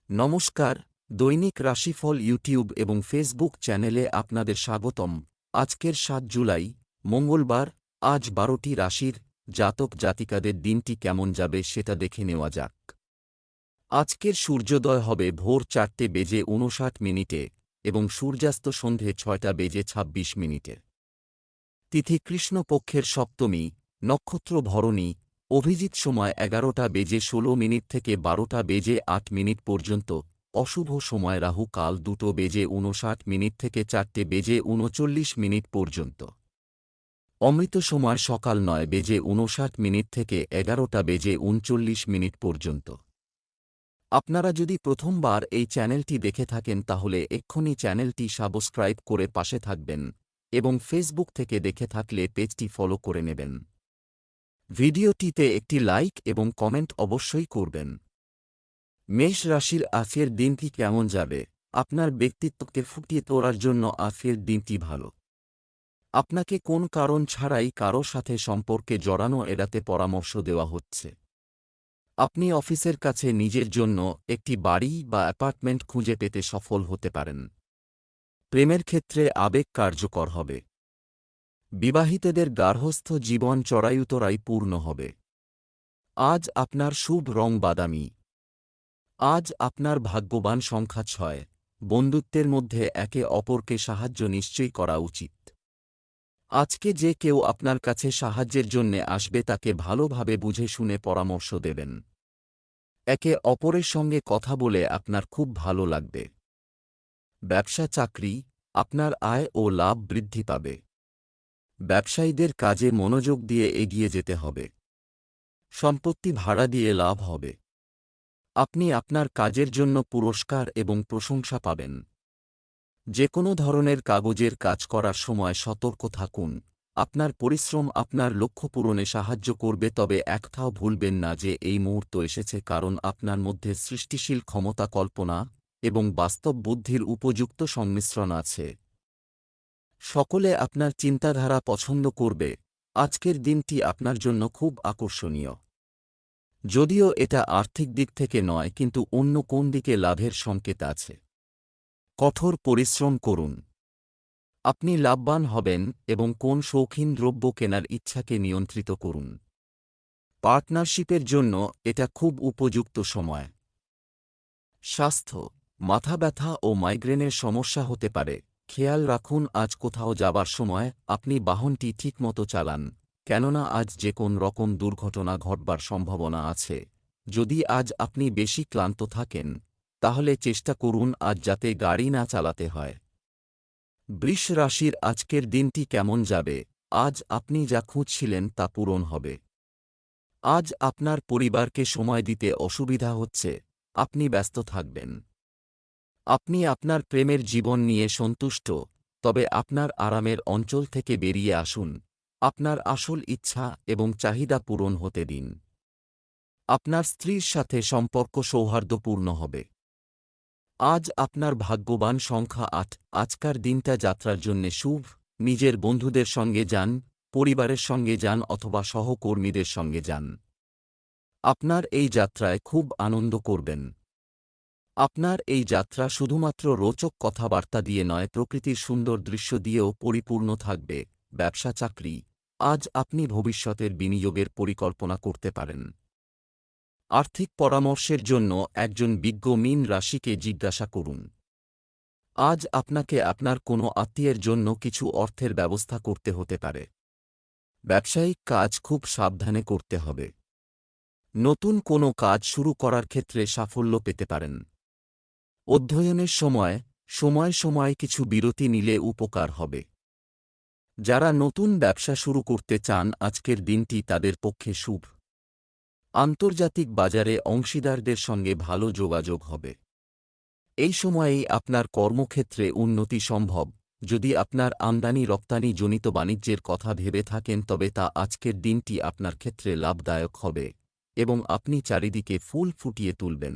নমস্কার, দৈনিক রাশিফল ইউটিউব এবং ফেসবুক চ্যানেলে আপনাদের স্বাগতম। আজকের ৭ জুলাই, মঙ্গলবার। আজ ১২টি রাশির জাতক জাতিকাদের দিনটি কেমন যাবে সেটা দেখে নেওয়া যাক। আজকের সূর্যোদয় হবে ভোর ৪:৫৯ এবং সূর্যাস্ত সন্ধে ৬:২৬ তিথি কৃষ্ণপক্ষের সপ্তমী, নক্ষত্র ভরণী, অভিজিৎ সময় ১১:১৬ থেকে ১২:০৮ পর্যন্ত, অশুভ সময় রাহু কাল 2:৫৯ থেকে 4:৩৯ পর্যন্ত, অমৃত সময় সকাল ৯:৫৯ থেকে ১১:৩৯ পর্যন্ত। আপনারা যদি প্রথমবার এই চ্যানেলটি দেখে থাকেন তাহলে এক্ষুনি চ্যানেলটি সাবস্ক্রাইব করে পাশে থাকবেন এবং ফেসবুক থেকে দেখে থাকলে পেজটি ফলো করে নেবেন। ভিডিওটিতে একটি লাইক এবং কমেন্ট অবশ্যই করবেন। মেষ রাশির আজকের দিনটি কেমন যাবে? আপনার ব্যক্তিত্বকে ফুটিয়ে তোলার জন্য আজকের দিনটি ভালো। আপনাকে কোন কারণ ছাড়াই কারো সাথে সম্পর্কে জড়ানো এড়াতে পরামর্শ দেওয়া হচ্ছে। আপনি অফিসের কাছে নিজের জন্য একটি বাড়ি বা অ্যাপার্টমেন্ট খুঁজে পেতে সফল হতে পারেন। প্রেমের ক্ষেত্রে আবেগ কার্যকর হবে। বিবাহিতদের গার্হস্থ্য জীবন চড়াইউতরাই পূর্ণ হবে। আজ আপনার শুভ রং বাদামি। আজ আপনার ভাগ্যবান সংখ্যা ৬। বন্ধুত্বের মধ্যে একে অপরকে সাহায্য নিশ্চয়ই করা উচিত। আজকে যে কেউ আপনার কাছে সাহায্যের জন্যে আসবে তাকে ভালোভাবে বুঝে শুনে পরামর্শ দেবেন। একে অপরের সঙ্গে কথা বলে আপনার খুব ভালো লাগবে। ব্যবসা চাকরি, আপনার আয় ও লাভ বৃদ্ধি পাবে। ব্যবসায়ীদের কাজে মনোযোগ দিয়ে এগিয়ে যেতে হবে। সম্পত্তি ভাড়া দিয়ে লাভ হবে। আপনি আপনার কাজের জন্য পুরস্কার এবং প্রশংসা পাবেন। যে কোনো ধরনের কাগজের কাজ করার সময় সতর্ক থাকুন। আপনার পরিশ্রম আপনার লক্ষ্য পূরণে সাহায্য করবে, তবে একটাও ভুলবেন না যে এই মুহূর্ত এসেছে কারণ আপনার মধ্যে সৃষ্টিশীল ক্ষমতা, কল্পনা এবং বাস্তব বুদ্ধির উপযুক্ত সংমিশ্রণ আছে। সকলে আপনার চিন্তাধারা পছন্দ করবে। আজকের দিনটি আপনার জন্য খুব আকর্ষণীয়। যদিও এটা আর্থিক দিক থেকে নয়, কিন্তু অন্য কোন দিকে লাভের সংকেত আছে। কঠোর পরিশ্রম করুন। আপনি লাভবান হবেন এবং কোন শৌখিন দ্রব্য কেনার ইচ্ছাকে নিয়ন্ত্রিত করুন। পার্টনারশিপের জন্য এটা খুব উপযুক্ত সময়। স্বাস্থ্য, মাথা ব্যথা ও মাইগ্রেনের সমস্যা হতে পারে। খেয়াল রাখুন আজ কোথাও যাবার সময় আপনি বাহনটি ঠিকমতো চালান, কেননা আজ যে কোন রকম দুর্ঘটনা ঘটবার সম্ভাবনা আছে। যদি আজ আপনি বেশি ক্লান্ত থাকেন তাহলে চেষ্টা করুন আজ যাতে গাড়ি না চালাতে হয়। বৃষ রাশির আজকের দিনটি কেমন যাবে? আজ আপনি যা খুঁজছিলেন তা পূরণ হবে। আজ আপনার পরিবারকে সময় দিতে অসুবিধা হচ্ছে, আপনি ব্যস্ত থাকবেন। আপনি আপনার প্রেমের জীবন নিয়ে সন্তুষ্ট, তবে আপনার আরামের অঞ্চল থেকে বেরিয়ে আসুন। আপনার আসল ইচ্ছা এবং চাহিদা পূরণ হতে দিন। আপনার স্ত্রীর সাথে সম্পর্ক সৌহার্দ্যপূর্ণ হবে। আজ আপনার ভাগ্যবান সংখ্যা ৮। আজকার দিনটা যাত্রার জন্যে শুভ। নিজের বন্ধুদের সঙ্গে যান, পরিবারের সঙ্গে যান অথবা সহকর্মীদের সঙ্গে যান। আপনার এই যাত্রায় খুব আনন্দ করবেন। আপনার এই যাত্রা শুধুমাত্র রোচক কথাবার্তা দিয়ে নয়, প্রকৃতির সুন্দর দৃশ্য দিয়েও পরিপূর্ণ থাকবে। ব্যবসা চাকরি, আজ আপনি ভবিষ্যতের বিনিয়োগের পরিকল্পনা করতে পারেন। আর্থিক পরামর্শের জন্য একজন বিজ্ঞ মীন রাশিকে জিজ্ঞাসা করুন। আজ আপনাকে আপনার কোনো আত্মীয়ের জন্য কিছু অর্থের ব্যবস্থা করতে হতে পারে। ব্যবসায়িক কাজ খুব সাবধানে করতে হবে। নতুন কোনো কাজ শুরু করার ক্ষেত্রে সাফল্য পেতে পারেন। অধ্যয়নের সময় সময় সময় কিছু বিরতি নিলে উপকার হবে। যারা নতুন ব্যবসা শুরু করতে চান আজকের দিনটি তাদের পক্ষে শুভ। আন্তর্জাতিক বাজারে অংশীদারদের সঙ্গে ভালো যোগাযোগ হবে। এই সময়েই আপনার কর্মক্ষেত্রে উন্নতি সম্ভব। যদি আপনার আমদানি রপ্তানি জনিত বাণিজ্যের কথা ভেবে থাকেন তবে তা আজকের দিনটি আপনার ক্ষেত্রে লাভদায়ক হবে এবং আপনি চারিদিকে ফুল ফুটিয়ে তুলবেন।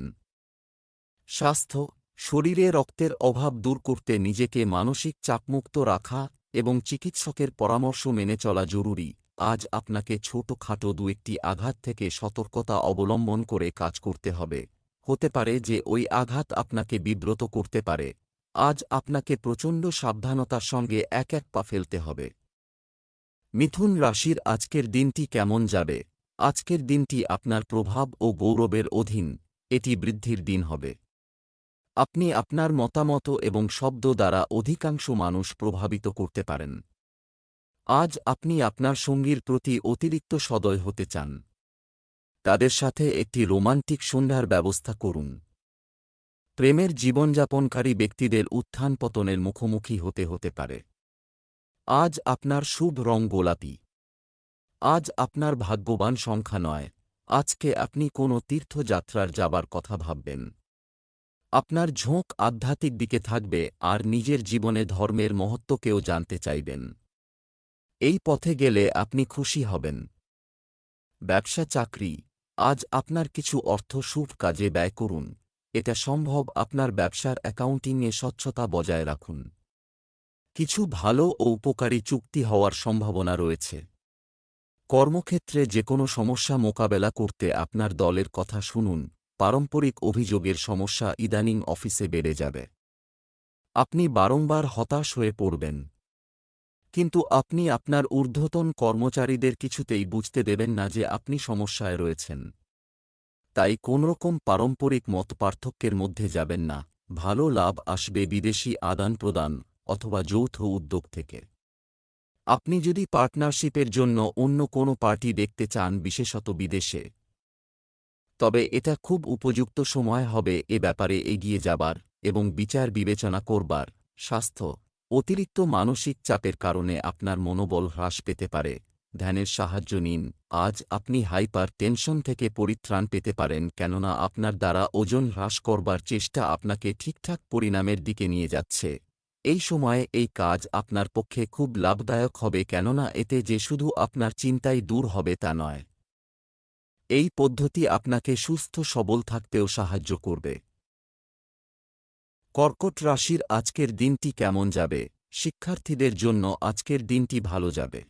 স্বাস্থ্য, শরীরে রক্তের অভাব দূর করতে নিজেকে মানসিক চাপমুক্ত রাখা এবং চিকিৎসকের পরামর্শ মেনে চলা জরুরি। আজ আপনাকে ছোটখাটো দু-একটি আঘাত থেকে সতর্কতা অবলম্বন করে কাজ করতে হবে। হতে পারে যে ওই আঘাত আপনাকে বিব্রত করতে পারে। আজ আপনাকে প্রচণ্ড সাবধানতার সঙ্গে এক এক পা ফেলতে হবে। মিথুন রাশির আজকের দিনটি কেমন যাবে? আজকের দিনটি আপনার প্রভাব ও গৌরবের অধীন, এটি বৃদ্ধির দিন হবে। আপনি আপনার মতামত এবং শব্দ দ্বারা অধিকাংশ মানুষ প্রভাবিত করতে পারেন। আজ আপনি আপনার সঙ্গীর প্রতি অতিরিক্ত সদয় হতে চান। তাদের সাথে একটি রোমান্টিক সন্ধ্যার ব্যবস্থা করুন। প্রেমের জীবনযাপনকারী ব্যক্তিদের উত্থান পতনের মুখোমুখি হতে পারে। আজ আপনার শুভ রং গোলাপি। আজ আপনার ভাগ্যবান সংখ্যা ৯। আজকে আপনি কোনো তীর্থযাত্রার যাবার কথা ভাববেন। আপনার ঝোঁক আধ্যাত্মিক দিকে থাকবে আর নিজের জীবনে ধর্মের মহত্বকেও জানতে চাইবেন। এই পথে গেলে আপনি খুশি হবেন। ব্যবসা চাকরি, আজ আপনার কিছু অর্থ শুভ কাজে ব্যয় করুন। এটা সম্ভব আপনার ব্যবসার অ্যাকাউন্টিংয়ে স্বচ্ছতা বজায় রাখুন। কিছু ভালো ও উপকারী চুক্তি হওয়ার সম্ভাবনা রয়েছে। কর্মক্ষেত্রে যেকোনো সমস্যা মোকাবেলা করতে আপনার দলের কথা শুনুন। পারম্পরিক অভিযোগের সমস্যা ইদানিং অফিসে বেড়ে যাবে। আপনি বারংবার হতাশ হয়ে পড়বেন। কিন্তু আপনি আপনার ঊর্ধ্বতন কর্মচারীদের কিছুতেই বুঝতে দেবেন না যে আপনি সমস্যায় রয়েছেন। তাই কোনরকম পারম্পরিক মতপার্থক্যের মধ্যে যাবেন না। ভালো লাভ আসবে বিদেশি আদান প্রদান অথবা যৌথ উদ্যোগ থেকে। আপনি যদি পার্টনারশিপের জন্য অন্য কোনো পার্টি দেখতে চান, বিশেষত বিদেশে, তবে এটা খুব উপযুক্ত সময় হবে এ ব্যাপারে এগিয়ে যাবার এবং বিচার বিবেচনা করবার। স্বাস্থ্য, অতিরিক্ত মানসিক চাপের কারণে আপনার মনোবল হ্রাস পেতে পারে। ধ্যানের সাহায্য নিন। আজ আপনি হাইপার টেনশন থেকে পরিত্রাণ পেতে পারেন, কেননা আপনার দ্বারা ওজন হ্রাস করবার চেষ্টা আপনাকে ঠিকঠাক পরিণামের দিকে নিয়ে যাচ্ছে। এই সময়ে এই কাজ আপনার পক্ষে খুব লাভদায়ক হবে, কেননা এতে যে শুধু আপনার চিন্তাই দূর হবে তা নয়, এই পদ্ধতি আপনাকে সুস্থ সবল থাকতেও সাহায্য করবে। কর্কট রাশির আজকের দিনটি কেমন যাবে? শিক্ষার্থীদের জন্য আজকের দিনটি ভালো যাবে।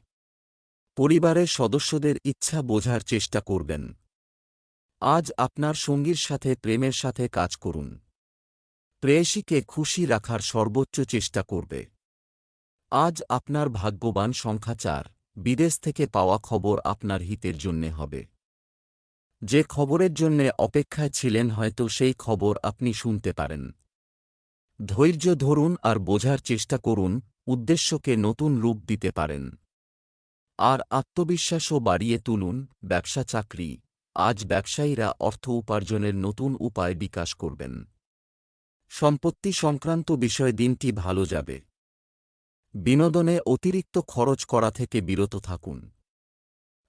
পরিবারের সদস্যদের ইচ্ছা বোঝার চেষ্টা করবেন। আজ আপনার সঙ্গীর সাথে প্রেমের সাথে কাজ করুন। প্রেয়সীকে খুশি রাখার সর্বোচ্চ চেষ্টা করবে। আজ আপনার ভাগ্যবান সংখ্যা ৪। বিদেশ থেকে পাওয়া খবর আপনার হিতের জন্যে হবে। যে খবরের জন্যে অপেক্ষায় ছিলেন, হয়তো সেই খবর আপনি শুনতে পারেন। ধৈর্য ধরুন আর বোঝার চেষ্টা করুন, উদ্দেশ্যকে নতুন রূপ দিতে পারেন। আর আত্মবিশ্বাসও বাড়িয়ে তুলুন। ব্যবসা চাকরি, আজ ব্যবসায়ীরা অর্থ উপার্জনের নতুন উপায় বিকাশ করবেন। সম্পত্তি সংক্রান্ত বিষয়ে দিনটি ভালো যাবে। বিনোদনে অতিরিক্ত খরচ করা থেকে বিরত থাকুন।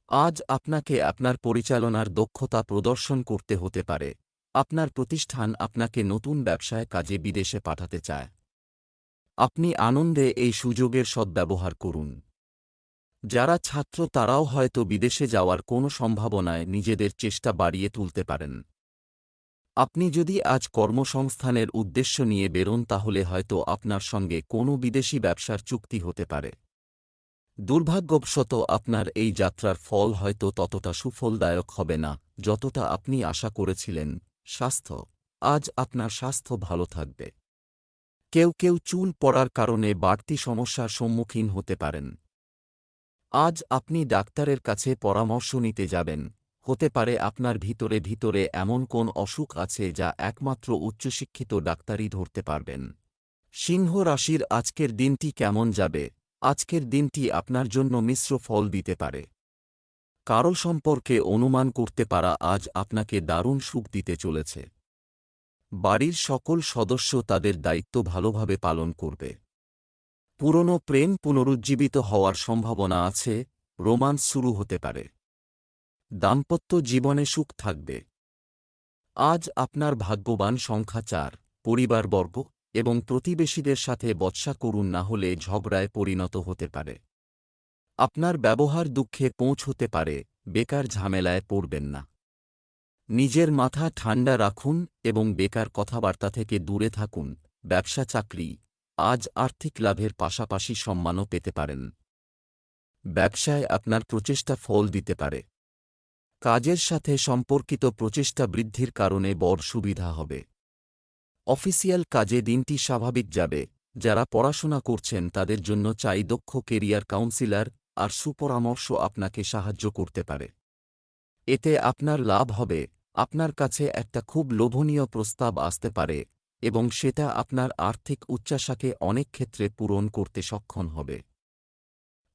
আজ আপনাকে আপনার পরিচালনার দক্ষতা প্রদর্শন করতে হতে পারে। আপনার প্রতিষ্ঠান আপনাকে নতুন ব্যবসায় কাজে বিদেশে পাঠাতে চায়। আপনি আনন্দে এই সুযোগের সদ্ব্যবহার করুন। যারা ছাত্র তারাও হয়তো বিদেশে যাওয়ার কোনো সম্ভাবনায় নিজেদের চেষ্টা বাড়িয়ে তুলতে পারেন। আপনি যদি আজ কর্মসংস্থানের উদ্দেশ্য নিয়ে বেরোন, তাহলে হয়তো আপনার সঙ্গে কোনো বিদেশি ব্যবসার চুক্তি হতে পারে। দুর্ভাগ্যবশত আপনার এই যাত্রার ফল হয়তো ততটা সুফলদায়ক হবে না যতটা আপনি আশা করেছিলেন। স্বাস্থ্য, আজ আপনার স্বাস্থ্য ভালো থাকবে। কেউ কেউ চুল পড়ার কারণে বাড়তি সমস্যার সম্মুখীন হতে পারেন। আজ আপনি ডাক্তারের কাছে পরামর্শ নিতে যাবেন। হতে পারে আপনার ভিতরে ভিতরে এমন কোন অসুখ আছে যা একমাত্র উচ্চশিক্ষিত ডাক্তারই ধরতে পারবেন। সিংহ রাশির আজকের দিনটি কেমন যাবে? আজকের দিনটি আপনার জন্য মিশ্র ফল দিতে পারে। কারো সম্পর্কে অনুমান করতে পারা আজ আপনাকে দারুণ সুখ দিতে চলেছে। বাড়ির সকল সদস্য তাদের দায়িত্ব ভালোভাবে পালন করবে। পুরনো প্রেম পুনরুজ্জীবিত হওয়ার সম্ভাবনা আছে। রোমান্স শুরু হতে পারে। দাম্পত্য জীবনে সুখ থাকবে। আজ আপনার ভাগ্যবান সংখ্যা ৪। পরিবারবর্গ এবং প্রতিবেশীদের সাথে বচসা করুন, না হলে ঝগড়ায় পরিণত হতে পারে। আপনার ব্যবহার দুঃখে পৌঁছতে পারে। বেকার ঝামেলায় পড়বেন না। নিজের মাথা ঠান্ডা রাখুন এবং বেকার কথাবার্তা থেকে দূরে থাকুন। ব্যবসা চাকরি, আজ আর্থিক লাভের পাশাপাশি সম্মানও পেতে পারেন। ব্যবসায় আপনার প্রচেষ্টা ফল দিতে পারে। কাজের সাথে সম্পর্কিত প্রচেষ্টা বৃদ্ধির কারণে বড় সুবিধা হবে। অফিসিয়াল কাজে দিনটি স্বাভাবিক যাবে। যারা পড়াশোনা করছেন তাদের জন্য চাই দক্ষ কেরিয়ার কাউন্সিলর আর সুপরামর্শ আপনাকে সাহায্য করতে পারে। এতে আপনার লাভ হবে। আপনার কাছে একটা খুব লোভনীয় প্রস্তাব আসতে পারে এবং সেটা আপনার আর্থিক উচ্চাশাকে অনেক ক্ষেত্রে পূরণ করতে সক্ষম হবে।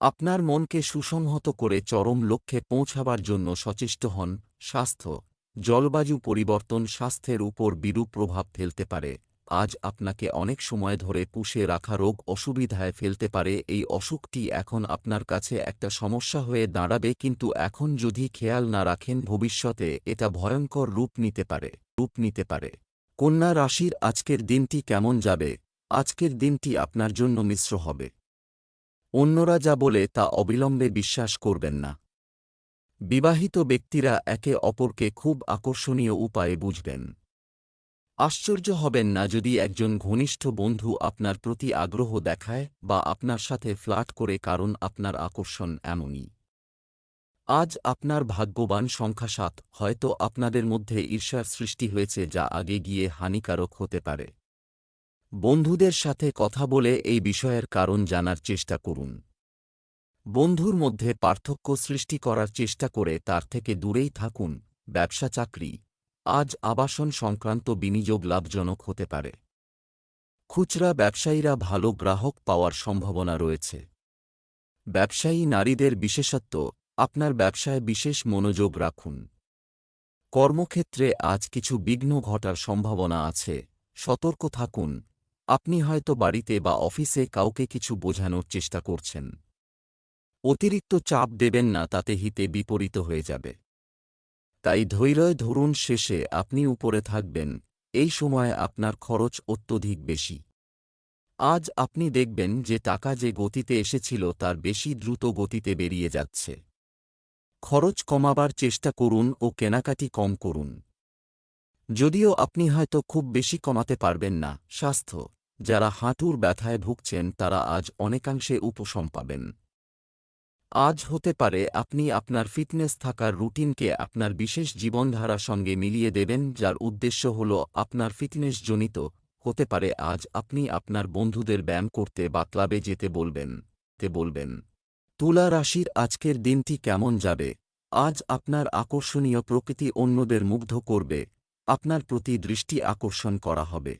আপনার মনকে সুসংহত করে চরম লক্ষ্যে পৌঁছাবার জন্য সচেষ্ট হন। স্বাস্থ্য, জলবায়ু পরিবর্তন স্বাস্থ্যের উপর বিরূপ প্রভাব ফেলতে পারে। আজ আপনাকে অনেক সময় ধরে পুষে রাখা রোগ অসুবিধায় ফেলতে পারে। এই অসুখটি এখন আপনার কাছে একটা সমস্যা হয়ে দাঁড়াবে, কিন্তু এখন যদি খেয়াল না রাখেন ভবিষ্যতে এটা ভয়ঙ্কর রূপ নিতে পারে। কন্যা রাশির আজকের দিনটি কেমন যাবে? আজকের দিনটি আপনার জন্য মিশ্র হবে। অন্যরা যা বলে তা অবিলম্বে বিশ্বাস করবেন না। বিবাহিত ব্যক্তিরা একে অপরকে খুব আকর্ষণীয় উপায়ে বুঝবেন। আশ্চর্য হবেন না যদি একজন ঘনিষ্ঠ বন্ধু আপনার প্রতি আগ্রহ দেখায় বা আপনার সাথে ফ্লার্ট করে, কারণ আপনার আকর্ষণ এমনই। আজ আপনার ভাগ্যবান সংখ্যা 7। হয়তো আপনাদের মধ্যে ঈর্ষার সৃষ্টি হয়েছে যা আগে গিয়ে হানিকারক হতে পারে। বন্ধুদের সাথে কথা বলে এই বিষয়ের কারণ জানার চেষ্টা করুন। বন্ধুর মধ্যে পার্থক্য সৃষ্টি করার চেষ্টা করে তার থেকে দূরেই থাকুন। ব্যবসা চাকরি, আজ আবাসন সংক্রান্ত বিনিয়োগ লাভজনক হতে পারে। খুচরা ব্যবসায়ীরা ভালো গ্রাহক পাওয়ার সম্ভাবনা রয়েছে। ব্যবসায়ী নারীদের বিশেষত্ব, আপনার ব্যবসায় বিশেষ মনোযোগ রাখুন। কর্মক্ষেত্রে আজ কিছু বিঘ্ন ঘটার সম্ভাবনা আছে, সতর্ক থাকুন। আপনি হয়তো বাড়িতে বা অফিসে কাউকে কিছু বোঝানোর চেষ্টা করছেন। অতিরিক্ত চাপ দেবেন না, তাতে হিতে বিপরীত হয়ে যাবে। তাই ধৈর্য ধরুন, শেষে আপনি উপরে থাকবেন। এই সময়ে আপনার খরচ অত্যধিক বেশি। আজ আপনি দেখবেন যে টাকা যে গতিতে এসেছিল তার বেশি দ্রুত গতিতে বেরিয়ে যাচ্ছে। খরচ কমাবার চেষ্টা করুন ও কেনাকাটি কম করুন। যদিও আপনি হয়তো খুব বেশি কমাতে পারবেন না। স্বাস্থ্য, যারা হাঁটুর ব্যথায় ভুগছেন তারা আজ অনেকাংশে উপশম পাবেন। আজ হতে পারে আপনি আপনার ফিটনেস থাকার রুটিনকে আপনার বিশেষ জীবনধারার সঙ্গে মিলিয়ে দেবেন, যার উদ্দেশ্য হল আপনার ফিটনেসজনিত হতে পারে। আজ আপনি আপনার বন্ধুদের ব্যায়াম করতে বা ক্লাবে যেতে বলবেন। তুলা রাশির আজকের দিনটি কেমন যাবে? আজ আপনার আকর্ষণীয় প্রকৃতি অন্যদের মুগ্ধ করবে। আপনার প্রতি দৃষ্টি আকর্ষণ করা হবে।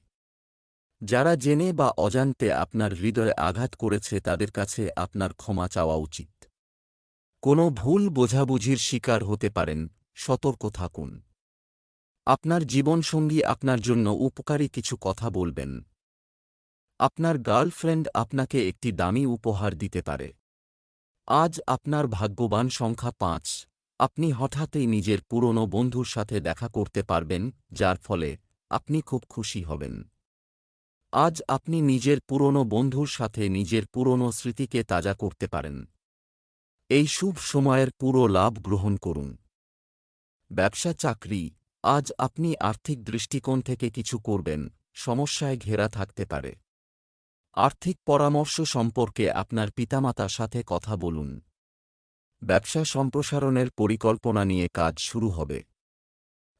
যারা জেনে বা অজান্তে আপনার হৃদয়ে আঘাত করেছে তাদের কাছে আপনার ক্ষমা চাওয়া উচিত। কোনো ভুল বোঝাবুঝির শিকার হতে পারেন, সতর্ক থাকুন। আপনার জীবনসঙ্গী আপনার জন্য উপকারী কিছু কথা বলবেন। আপনার গার্লফ্রেন্ড আপনাকে একটি দামি উপহার দিতে পারে। আজ আপনার ভাগ্যবান সংখ্যা 5। আপনি হঠাৎই নিজের পুরনো বন্ধুর সাথে দেখা করতে পারবেন, যার ফলে আপনি খুব খুশি হবেন। আজ আপনি নিজের পুরনো বন্ধুর সাথে নিজের পুরনো স্মৃতিকে তাজা করতে পারেন। এই শুভ সময়ের পুরো লাভ গ্রহণ করুন। ব্যবসা চাকরি, আজ আপনি আর্থিক দৃষ্টিকোণ থেকে কিছু করবেন, সমস্যায় ঘেরা থাকতে পারে। আর্থিক পরামর্শ সম্পর্কে আপনার পিতামাতার সাথে কথা বলুন। ব্যবসা সম্প্রসারণের পরিকল্পনা নিয়ে কাজ শুরু হবে।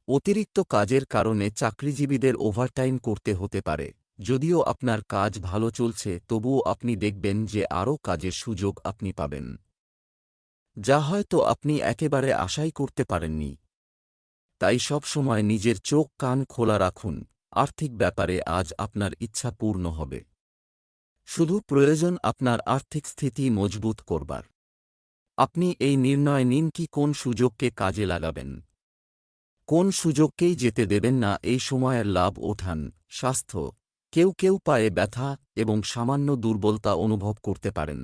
অতিরিক্ত কাজের কারণে চাকরিজীবীদের ওভারটাইম করতে হতে পারে। যদিও আপনার কাজ ভালো চলছে তবুও আপনি দেখবেন যে আরও কাজের সুযোগ আপনি পাবেন, যা হয়তো আপনি একেবারে আশাই করতে পারেননি। তাই সব সময় নিজের চোখ কান খোলা রাখুন। আর্থিক ব্যাপারে আজ আপনার ইচ্ছা পূর্ণ হবে। শুধু প্রয়োজন আপনার আর্থিক স্থিতি মজবুত করবার। আপনি এই নির্ণয় নিন কি কোন সুযোগকে কাজে লাগাবেন, কোন সুযোগকেই যেতে দেবেন না। এই সময়ের লাভ ওঠান। স্বাস্থ্য, কেউ কেউ পায়ে ব্যথা এবং সামান্য দুর্বলতা অনুভব করতে পারেন।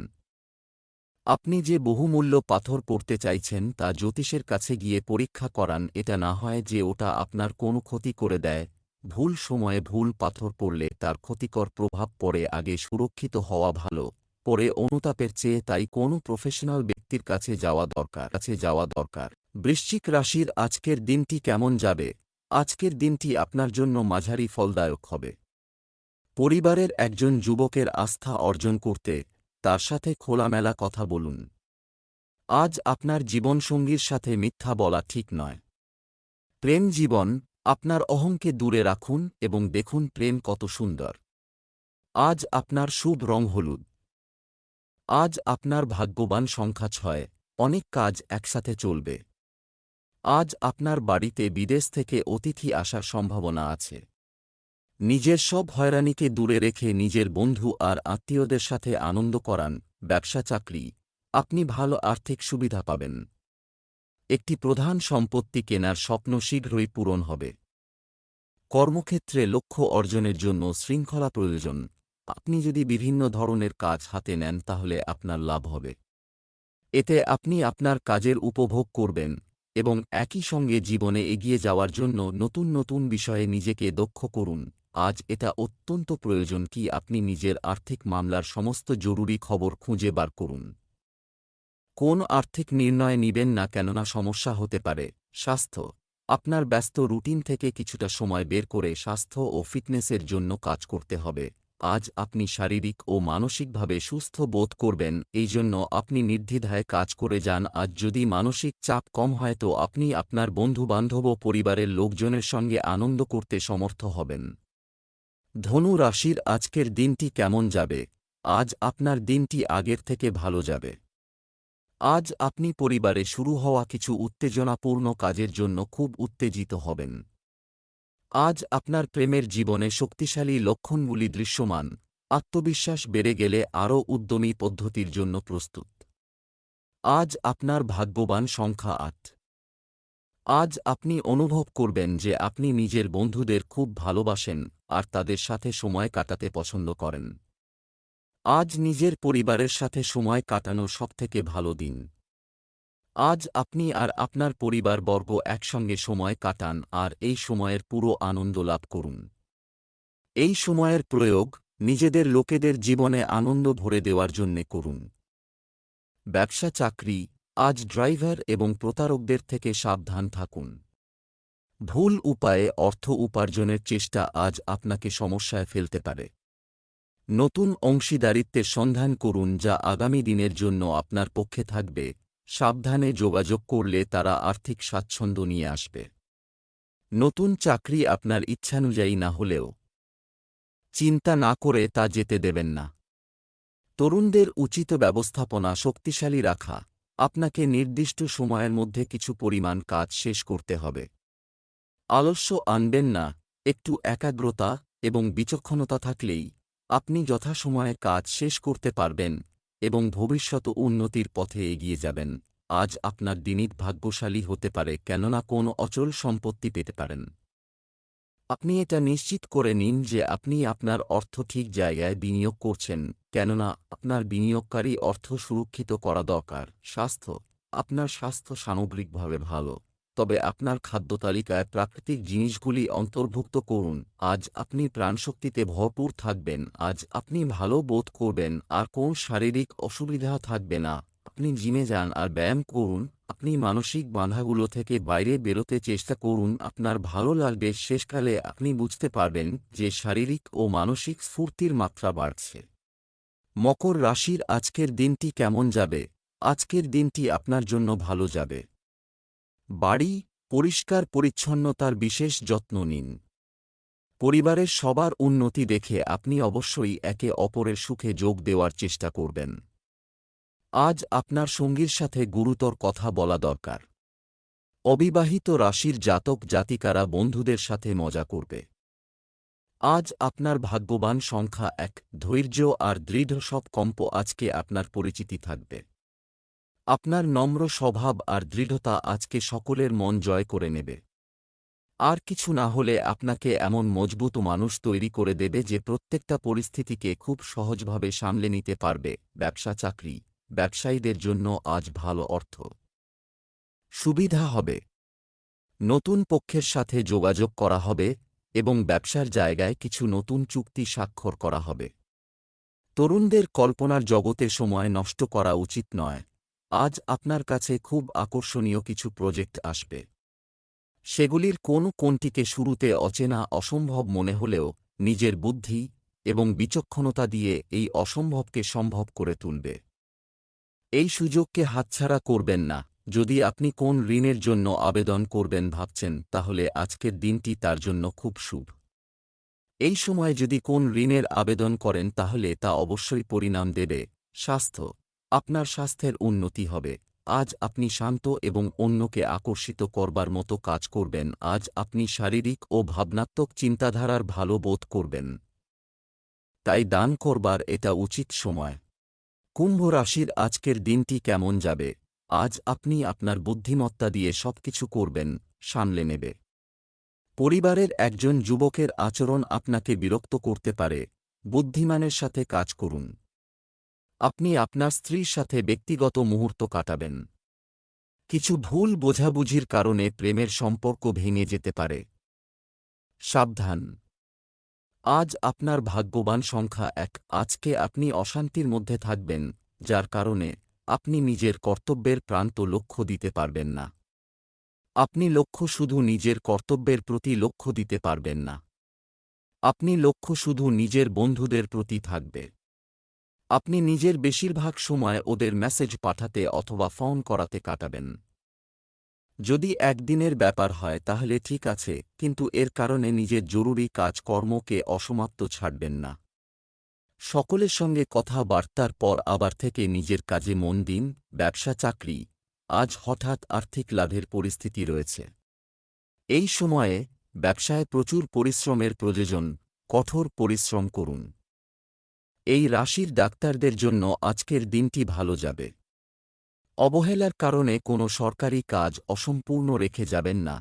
আপনি যে বহুমূল্য পাথর পড়তে চাইছেন তা জ্যোতিষের কাছে গিয়ে পরীক্ষা করান। এটা না হয় যে ওটা আপনার কোনো ক্ষতি করে দেয়। ভুল সময়ে ভুল পাথর পড়লে তার ক্ষতিকর প্রভাব পড়ে। আগে সুরক্ষিত হওয়া ভালো, পরে অনুতাপের চেয়ে। তাই কোনো প্রফেশনাল ব্যক্তির কাছে যাওয়া দরকার। বৃশ্চিক রাশির আজকের দিনটি কেমন যাবে? আজকের দিনটি আপনার জন্য মাঝারি ফলদায়ক হবে। পরিবারের একজন যুবকের আস্থা অর্জন করতে তার সাথে খোলামেলা কথা বলুন। আজ আপনার জীবনসঙ্গীর সাথে মিথ্যা বলা ঠিক নয়। প্রেম জীবন, আপনার অহংকে দূরে রাখুন এবং দেখুন প্রেম কত সুন্দর। আজ আপনার শুভ রং হলুদ। আজ আপনার ভাগ্যবান সংখ্যা 6, অনেক কাজ একসাথে চলবে। আজ আপনার বাড়িতে বিদেশ থেকে অতিথি আসার সম্ভাবনা আছে। নিজের সব হয়রানিকে দূরে রেখে নিজের বন্ধু আর আত্মীয়দের সাথে আনন্দ করান। ব্যবসা চাকরি, আপনি ভালো আর্থিক সুবিধা পাবেন। একটি প্রধান সম্পত্তি কেনার স্বপ্ন শীঘ্রই পূরণ হবে। কর্মক্ষেত্রে লক্ষ্য অর্জনের জন্য শৃঙ্খলা প্রয়োজন। আপনি যদি বিভিন্ন ধরনের কাজ হাতে নেন তাহলে আপনার লাভ হবে। এতে আপনি আপনার কাজের উপভোগ করবেন এবং একই সঙ্গে জীবনে এগিয়ে যাওয়ার জন্য নতুন নতুন বিষয়ে নিজেকে দক্ষ করুন। আজ এটা অত্যন্ত প্রয়োজন কি আপনি নিজের আর্থিক মামলার সমস্ত জরুরি খবর খুঁজে বার করুন। কোন আর্থিক নির্ণয় নিবেন না, কেননা সমস্যা হতে পারে। স্বাস্থ্য, আপনার ব্যস্ত রুটিন থেকে কিছুটা সময় বের করে স্বাস্থ্য ও ফিটনেসের জন্য কাজ করতে হবে। আজ আপনি শারীরিক ও মানসিকভাবে সুস্থ বোধ করবেন, এই জন্য আপনি নির্দ্বিধায় কাজ করে যান। আজ যদি মানসিক চাপ কম হয় তো আপনি আপনার বন্ধুবান্ধব ও পরিবারের লোকজনের সঙ্গে আনন্দ করতে সমর্থ হবেন। ধনু রাশির আজকের দিনটি কেমন যাবে? আজ আপনার দিনটি আগের থেকে ভালো যাবে। আজ আপনি পরিবারে শুরু হওয়া কিছু উত্তেজনাপূর্ণ কাজের জন্য খুব উত্তেজিত হবেন। আজ আপনার প্রেমের জীবনে শক্তিশালী লক্ষণগুলি দৃশ্যমান। আত্মবিশ্বাস বেড়ে গেলে আরও উদ্যমী পদ্ধতির জন্য প্রস্তুত। আজ আপনার ভাগ্যবান সংখ্যা 8। আজ আপনি অনুভব করবেন যে আপনি নিজের বন্ধুদের খুব ভালোবাসেন আর তাদের সাথে সময় কাটাতে পছন্দ করেন। আজ নিজের পরিবারের সাথে সময় কাটানো সবথেকে ভালো দিন। আজ আপনি আর আপনার পরিবারবর্গ একসঙ্গে সময় কাটান আর এই সময়ের পুরো আনন্দ লাভ করুন। এই সময়ের প্রয়োগ নিজেদের লোকেদের জীবনে আনন্দ ভরে দেওয়ার জন্যে করুন। ব্যবসা চাকরি, আজ ড্রাইভার এবং প্রতারকদের থেকে সাবধান থাকুন। ভুল উপায়ে অর্থ উপার্জনের চেষ্টা আজ আপনাকে সমস্যায় ফেলতে পারে। নতুন অংশীদারিত্বের সন্ধান করুন যা আগামী দিনের জন্য আপনার পক্ষে থাকবে। সাবধানে যোগাযোগ করলে তারা আর্থিক স্বাচ্ছন্দ্য নিয়ে আসবে। নতুন চাকরি আপনার ইচ্ছানুযায়ী না হলেও চিন্তা না করে তা যেতে দেবেন না। তরুণদের উচিত ব্যবস্থাপনা শক্তিশালী রাখা। আপনাকে নির্দিষ্ট সময়ের মধ্যে কিছু পরিমাণ কাজ শেষ করতে হবে। আলস্য আনবেন না, একটু একাগ্রতা এবং বিচক্ষণতা থাকলেই আপনি যথাসময়ে কাজ শেষ করতে পারবেন এবং ভবিষ্যৎ উন্নতির পথে এগিয়ে যাবেন। আজ আপনার দিনই ভাগ্যশালী হতে পারে, কেননা কোনো অচল সম্পত্তি পেতে পারেন। আপনি এটা নিশ্চিত করে নিন যে আপনি আপনার অর্থ ঠিক জায়গায় বিনিয়োগ করছেন, কেননা আপনার বিনিয়োগকারী অর্থ সুরক্ষিত করা দরকার। স্বাস্থ্য, আপনার স্বাস্থ্য সামগ্রিকভাবে ভালো, তবে আপনার খাদ্য তালিকায় প্রাকৃতিক জিনিসগুলি অন্তর্ভুক্ত করুন। আজ আপনি প্রাণশক্তিতে ভরপুর থাকবেন। আজ আপনি ভালো বোধ করবেন আর কোন শারীরিক অসুবিধা থাকবে না। আপনি জিমে যান আর ব্যায়াম করুন। আপনি মানসিক বাধাগুলো থেকে বাইরে বেরোতে চেষ্টা করুন, আপনার ভালো লাগবে। শেষকালে আপনি বুঝতে পারবেন যে শারীরিক ও মানসিক স্ফূর্তির মাত্রা বাড়ছে। মকর রাশির আজকের দিনটি কেমন যাবে? আজকের দিনটি আপনার জন্য ভালো যাবে। বাড়ি পরিষ্কার পরিচ্ছন্নতার বিশেষ যত্ন নিন। পরিবারের সবার উন্নতি দেখে আপনি অবশ্যই একে অপরের সুখে যোগ দেওয়ার চেষ্টা করবেন। আজ আপনার সঙ্গীর সাথে গুরুতর কথা বলা দরকার। অবিবাহিত রাশির জাতক জাতিকারা বন্ধুদের সাথে মজা করবে। আজ আপনার ভাগ্যবান সংখ্যা 1। ধৈর্য আর দৃঢ় সব কম্প আজকে আপনার পরিচিতি থাকবে। আপনার নম্র স্বভাব আর দৃঢ়তা আজকে সকলের মন জয় করে নেবে। আর কিছু না হলে আপনাকে এমন মজবুত মানুষ তৈরি করে দেবে যে প্রত্যেকটা পরিস্থিতিকে খুব সহজভাবে সামলে নিতে পারবে। ব্যবসা চাকরি, ব্যবসায়ীদের জন্য আজ ভালো অর্থ সুবিধা হবে। নতুন পক্ষের সাথে যোগাযোগ করা হবে এবং ব্যবসার জায়গায় কিছু নতুন চুক্তি স্বাক্ষর করা হবে। তরুণদের কল্পনার জগতে সময় নষ্ট করা উচিত নয়। আজ আপনার কাছে খুব আকর্ষণীয় কিছু প্রজেক্ট আসবে। সেগুলির কোনটিকে শুরুতে অচেনা অসম্ভব মনে হলেও নিজের বুদ্ধি এবং বিচক্ষণতা দিয়ে এই অসম্ভবকে সম্ভব করে তুলবে। এই সুযোগকে হাতছাড়া করবেন না। যদি আপনি কোন ঋণের জন্য আবেদন করবেন ভাবছেন, তাহলে আজকের দিনটি তার জন্য খুব শুভ। এই সময় যদি কোন ঋণের আবেদন করেন তাহলে তা অবশ্যই পরিণাম দেবে। স্বাস্থ্য, আপনার স্বাস্থ্যের উন্নতি হবে। আজ আপনি শান্ত এবং অন্যকে আকর্ষিত করবার মতো কাজ করবেন। আজ আপনি শারীরিক ও ভাবনাত্মক চিন্তাধারার ভালো বোধ করবেন, তাই দান করবার এটা উচিত সময়। কুম্ভ রাশির আজকের দিনটি কেমন যাবে? আজ আপনি আপনার বুদ্ধিমত্তা দিয়ে সবকিছু করবেন, সামলে নেবে। পরিবারের একজন যুবকের আচরণ আপনাকে বিরক্ত করতে পারে, বুদ্ধিমানের সাথে কাজ করুন। আপনি আপনার স্ত্রীর সাথে ব্যক্তিগত মুহূর্ত কাটাবেন। কিছু ভুল বোঝাবুঝির কারণে প্রেমের সম্পর্ক ভেঙে যেতে পারে। সাবধান, আজ আপনার ভাগ্যবান সংখ্যা 1। আজকে আপনি অশান্তির মধ্যে থাকবেন, যার কারণে আপনি নিজের কর্তব্যের প্রান্ত লক্ষ্য দিতে পারবেন না। আপনি লক্ষ্য শুধু নিজের কর্তব্যের প্রতি লক্ষ্য দিতে পারবেন না। আপনি লক্ষ্য শুধু নিজের বন্ধুদের প্রতি থাকবে। আপনি নিজের বেশিরভাগ সময় ওদের মেসেজ পাঠাতে অথবা ফোন করাতে কাটাবেন। যদি একদিনের ব্যাপার হয় তাহলে ঠিক আছে, কিন্তু এর কারণে নিজের জরুরি কাজকর্মকে অসমাপ্ত ছাড়বেন না। সকলের সঙ্গে কথাবার্তার পর আবার থেকে নিজের কাজে মন দিন। ব্যবসা চাকরি, আজ হঠাৎ আর্থিক লাভের পরিস্থিতি রয়েছে। এই সময়ে ব্যবসায় প্রচুর পরিশ্রমের প্রয়োজন, কঠোর পরিশ্রম করুন। এই রাশির ডাক্তারদের জন্য আজকের দিনটি ভালো যাবে। অবহেলার কারণে কোনো সরকারি কাজ অসম্পূর্ণ রেখে যাবেন না,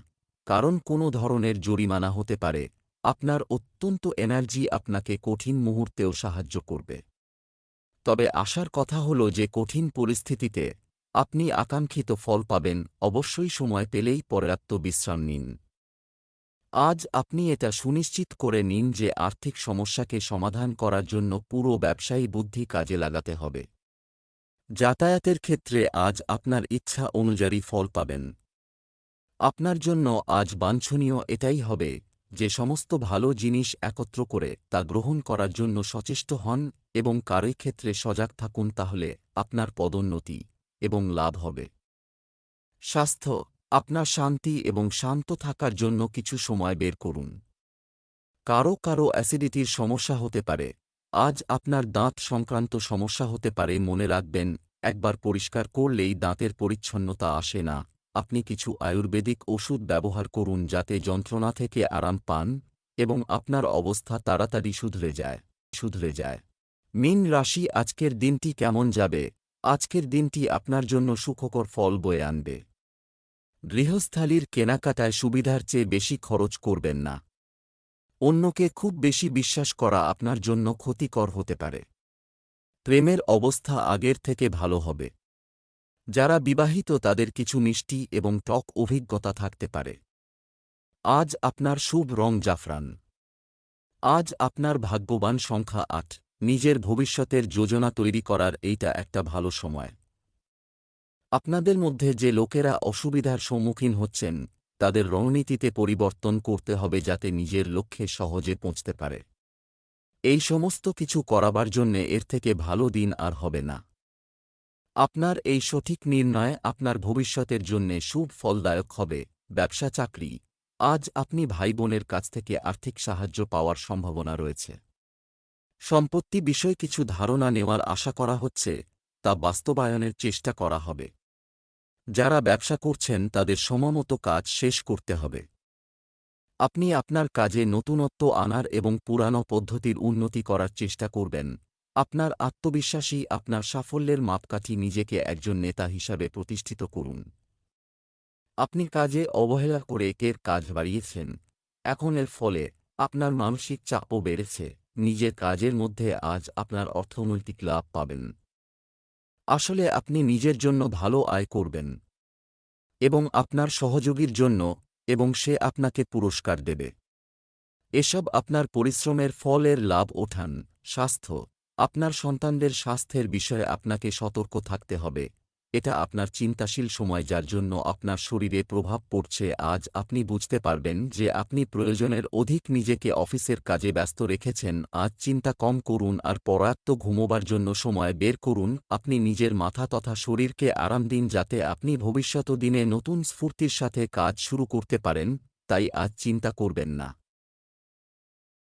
কারণ কোনো ধরনের জরিমানা হতে পারে। আপনার অত্যন্ত এনার্জি আপনাকে কঠিন মুহূর্তেও সাহায্য করবে। তবে আশার কথা হল যে কঠিন পরিস্থিতিতে আপনি আকাঙ্ক্ষিত ফল পাবেন। অবশ্যই সময় পেলেই পর্যাপ্ত বিশ্রাম নিন। আজ আপনি এটা সুনিশ্চিত করে নিন যে আর্থিক সমস্যাকে সমাধান করার জন্য পুরো ব্যবসায়ী বুদ্ধি কাজে লাগাতে হবে। যাতায়াতের ক্ষেত্রে আজ আপনার ইচ্ছা অনুযায়ী ফল পাবেন। আপনার জন্য আজ বাঞ্ছনীয় এটাই হবে যে সমস্ত ভালো জিনিস একত্র করে তা গ্রহণ করার জন্য সচেষ্ট হন এবং কারোর ক্ষেত্রে সজাগ থাকুন, তাহলে আপনার পদোন্নতি এবং লাভ হবে। স্বাস্থ্য, আপনার শান্তি এবং শান্ত থাকার জন্য কিছু সময় বের করুন। কারো কারো অ্যাসিডিটির সমস্যা হতে পারে। আজ আপনার দাঁত সংক্রান্ত সমস্যা হতে পারে। মনে রাখবেন, একবার পরিষ্কার করলেই দাঁতের পরিচ্ছন্নতা আসে না। আপনি কিছু আয়ুর্বেদিক ওষুধ ব্যবহার করুন যাতে যন্ত্রণা থেকে আরাম পান এবং আপনার অবস্থা তাড়াতাড়ি শুধরে যায়। মীন রাশি, আজকের দিনটি কেমন যাবে? আজকের দিনটি আপনার জন্য সুখকর ফল বয়ে আনবে। গৃহস্থালির কেনাকাটায় সুবিধার চেয়ে বেশি খরচ করবেন না। অন্যকে খুব বেশি বিশ্বাস করা আপনার জন্য ক্ষতিকর হতে পারে। প্রেমের অবস্থা আগের থেকে ভালো হবে। যারা বিবাহিত তাদের কিছু মিষ্টি এবং টক অভিজ্ঞতা থাকতে পারে। আজ আপনার শুভ রং জাফরান। আজ আপনার ভাগ্যবান সংখ্যা 8। নিজের ভবিষ্যতের যোজনা তৈরি করার এইটা একটা ভালো সময়। আপনাদের মধ্যে যে লোকেরা অসুবিধার সম্মুখীন হচ্ছেন তাদের রণনীতিতে পরিবর্তন করতে হবে যাতে নিজের লক্ষ্যে সহজে পৌঁছতে পারে। এই সমস্ত কিছু করাবার জন্যে এর থেকে ভালো দিন আর হবে না। আপনার এই সঠিক নির্ণয় আপনার ভবিষ্যতের জন্যে শুভ ফলদায়ক হবে। ব্যবসা চাকরি, আজ আপনি ভাই বোনের কাছ থেকে আর্থিক সাহায্য পাওয়ার সম্ভাবনা রয়েছে। সম্পত্তি বিষয়ে কিছু ধারণা নেওয়ার আশা করা হচ্ছে, তা বাস্তবায়নের চেষ্টা করা হবে। যারা ব্যবসা করছেন তাদের সময়মতো কাজ শেষ করতে হবে। আপনি আপনার কাজে নতুনত্ব আনার এবং পুরানো পদ্ধতির উন্নতি করার চেষ্টা করবেন। আপনার আত্মবিশ্বাসী আপনার সাফল্যের মাপকাঠি। নিজেকে একজন নেতা হিসাবে প্রতিষ্ঠিত করুন। আপনি কাজে অবহেলা করে একের কাজ বাড়িয়েছেন, এখন এর ফলে আপনার মানসিক চাপও বেড়েছে। নিজের কাজের মধ্যে আজ আপনার অর্থনৈতিক লাভ পাবেন। আসলে আপনি নিজের জন্য ভালো আয় করবেন এবং আপনার সহযোগীর জন্য, এবং সে আপনাকে পুরস্কার দেবে। এসব আপনার পরিশ্রমের ফলের লাভ ওঠান। স্বাস্থ্য, আপনার সন্তানদের স্বাস্থ্যের বিষয়ে আপনাকে সতর্ক থাকতে হবে। এটা আপনার চিন্তাশীল সময়, যার জন্য আপনার শরীরে প্রভাব পড়ছে। আজ আপনি বুঝতে পারবেন যে আপনি প্রয়োজনের অধিক নিজেকে অফিসের কাজে ব্যস্ত রেখেছেন। আজ চিন্তা কম করুন আর পর্যাপ্ত ঘুমোবার জন্য সময় বের করুন। আপনি নিজের মাথা তথা শরীরকে আরাম দিন, যাতে আপনি ভবিষ্যৎ দিনে নতুন স্ফূর্তির সাথে কাজ শুরু করতে পারেন। তাই আজ চিন্তা করবেন না।